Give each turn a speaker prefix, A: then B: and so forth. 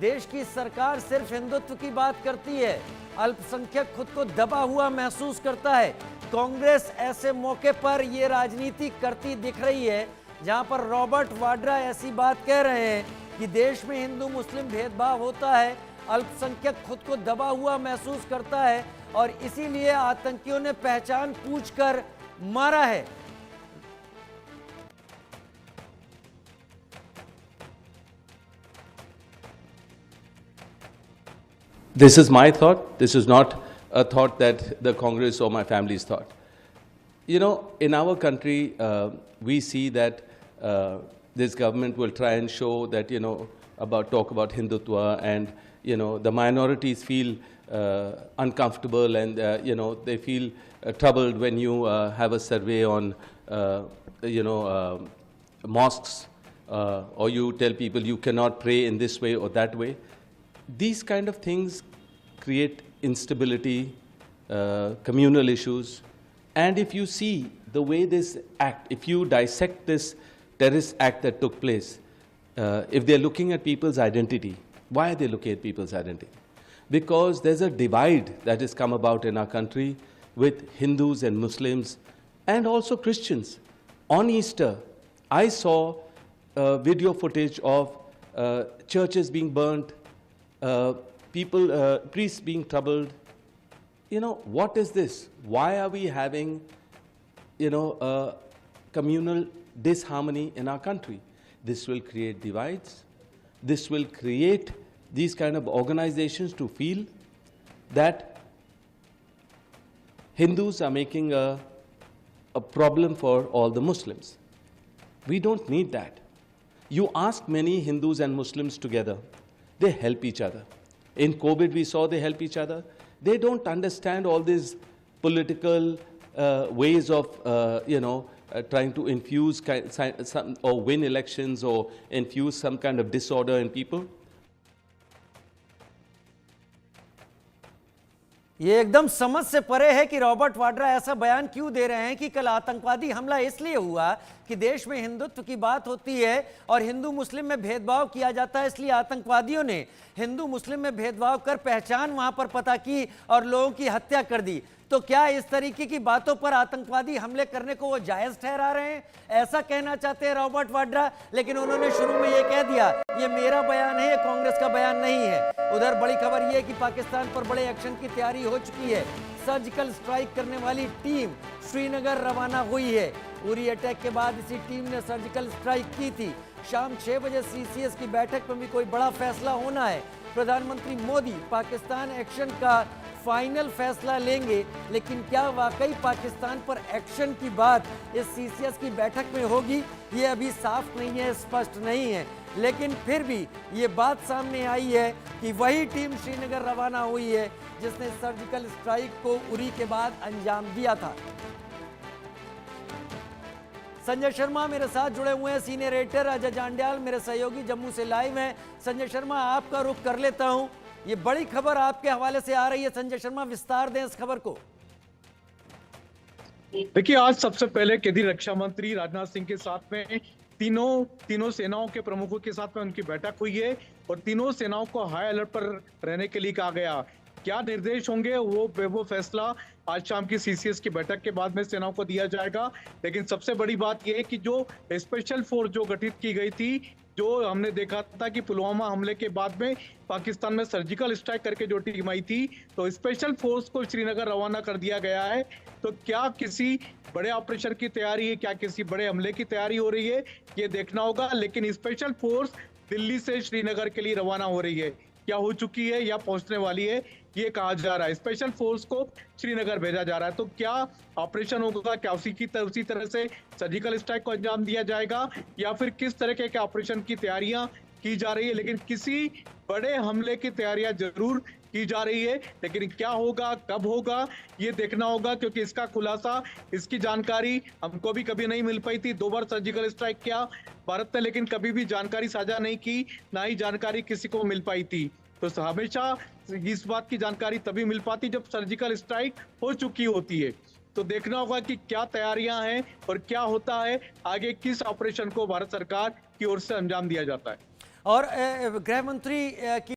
A: देश की सरकार सिर्फ हिंदुत्व की बात करती है, अल्पसंख्यक खुद को दबा हुआ महसूस करता है। कांग्रेस ऐसे मौके पर यह राजनीति करती दिख रही है जहां पर रॉबर्ट वाड्रा ऐसी बात कह रहे हैं कि देश में हिंदू मुस्लिम भेदभाव होता है, अल्पसंख्यक खुद को दबा हुआ महसूस करता है और इसीलिए आतंकियों ने पहचान पूछकर मारा है।
B: This is my thought. This is not a thought that the Congress or my family's thought. You know, in our country, we see that this government will try and show that, talk about Hindutva, and, the minorities feel uncomfortable, and, they feel troubled when you have a survey on, mosques, or you tell people you cannot pray in this way or that way. These kind of things create instability, communal issues, and if you see the way this act, if you dissect this terrorist act that took place, if they're looking at people's identity, why are they looking at people's identity? Because there's a divide that has come about in our country with Hindus and Muslims and also Christians. On Easter, I saw video footage of churches being burnt, priests being troubled. What is this? Why are we having, a communal disharmony in our country? This will create divides. This will create these kind of organizations to feel that Hindus are making a problem for all the Muslims. We don't need that. You ask many Hindus and Muslims together, they help each other. In COVID, we saw they help each other. They don't understand all these political ways of, trying to infuse some, or win elections or infuse some kind of disorder in people.
A: ये एकदम समझ से परे है कि Robert Vadra ऐसा बयान क्यों दे रहे हैं कि कल आतंकवादी हमला इसलिए हुआ कि देश में हिंदुत्व की बात होती है और हिंदू मुस्लिम में भेदभाव किया जाता है, इसलिए आतंकवादियों ने हिंदू मुस्लिम में भेदभाव कर पहचान वहां पर पता की और लोगों की हत्या कर दी। तो क्या इस तरीके की बातों पर आतंकवादी हमले करने को वो जायज ठहरा रहे हैं? ऐसा कहना चाहते हैं रॉबर्ट वाड्रा, लेकिन उन्होंने शुरू में ये कह दिया ये मेरा बयान है, ये कांग्रेस का बयान नहीं है। उधर बड़ी खबर ये है कि पाकिस्तान पर बड़े एक्शन की तैयारी हो चुकी है। सर्जिकल स्ट्राइक करने वाली टीम श्रीनगर रवाना हुई है। उरी अटैक के बाद इसी टीम ने सर्जिकल स्ट्राइक की थी। शाम 6 बजे सीसीएस की बैठक में भी कोई बड़ा फैसला होना है। प्रधानमंत्री मोदी पाकिस्तान एक्शन का फाइनल फैसला लेंगे, लेकिन क्या वाकई पाकिस्तान पर एक्शन की बात इस सीसीएस की बैठक में होगी, ये अभी साफ नहीं है, स्पष्ट नहीं है। लेकिन फिर भी ये बात सामने आई है कि वही टीम श्रीनगर रवाना हुई है जिसने सर्जिकल स्ट्राइक को उरी के बाद अंजाम दिया था। संजय शर्मा मेरे साथ जुड़े हुए हैं, सीनियर एडिटर अजय जांड्याल मेरे सहयोगी जम्मू से लाइव हैं। संजय शर्मा, आपका रुख कर लेता हूं, ये बड़ी खबर आपके हवाले से आ रही है। संजय शर्मा, विस्तार दें इस खबर को।
C: देखिए, आज सबसे पहले केंद्रीय रक्षा मंत्री राजनाथ सिंह के साथ में तीनों सेनाओं के प्रमुखों के साथ में उनकी बैठक हुई है और तीनों सेनाओं को हाई अलर्ट पर रहने के लिए कहा गया। क्या निर्देश होंगे वो फैसला आज शाम की सीसीएस की बैठक के बाद में सेनाओं को दिया जाएगा। लेकिन सबसे बड़ी बात यह है कि जो स्पेशल फोर्स जो गठित की गई थी, जो हमने देखा था कि पुलवामा हमले के बाद में पाकिस्तान में सर्जिकल स्ट्राइक करके जो टीम आई थी, तो स्पेशल फोर्स को श्रीनगर रवाना कर दिया गया है। तो क्या किसी बड़े ऑपरेशन की तैयारी है, क्या किसी बड़े हमले की तैयारी हो रही है, ये देखना होगा। लेकिन स्पेशल फोर्स दिल्ली से श्रीनगर के लिए रवाना हो रही है, क्या हो चुकी है या पहुंचने वाली है, ये कहा जा रहा है। स्पेशल फोर्स को श्रीनगर भेजा जा रहा है। तो क्या ऑपरेशन होगा, क्या उसी तरह से सर्जिकल स्ट्राइक को अंजाम दिया जाएगा या फिर किस तरह के ऑपरेशन की तैयारियां की जा रही है। लेकिन किसी बड़े हमले की तैयारियां जरूर की जा रही है, लेकिन क्या होगा, कब होगा, ये देखना होगा, क्योंकि इसका खुलासा, इसकी जानकारी हमको भी कभी नहीं मिल पाई थी। 2 बार सर्जिकल स्ट्राइक किया भारत ने, लेकिन कभी भी जानकारी साझा नहीं की, ना ही जानकारी किसी को मिल पाई थी। तो हमेशा इस बात की जानकारी तभी मिल पाती जब सर्जिकल स्ट्राइक हो चुकी होती है। तो देखना होगा कि क्या तैयारियां हैं और क्या होता है आगे, किस ऑपरेशन को भारत सरकार की ओर से अंजाम दिया जाता है।
A: और गृह मंत्री की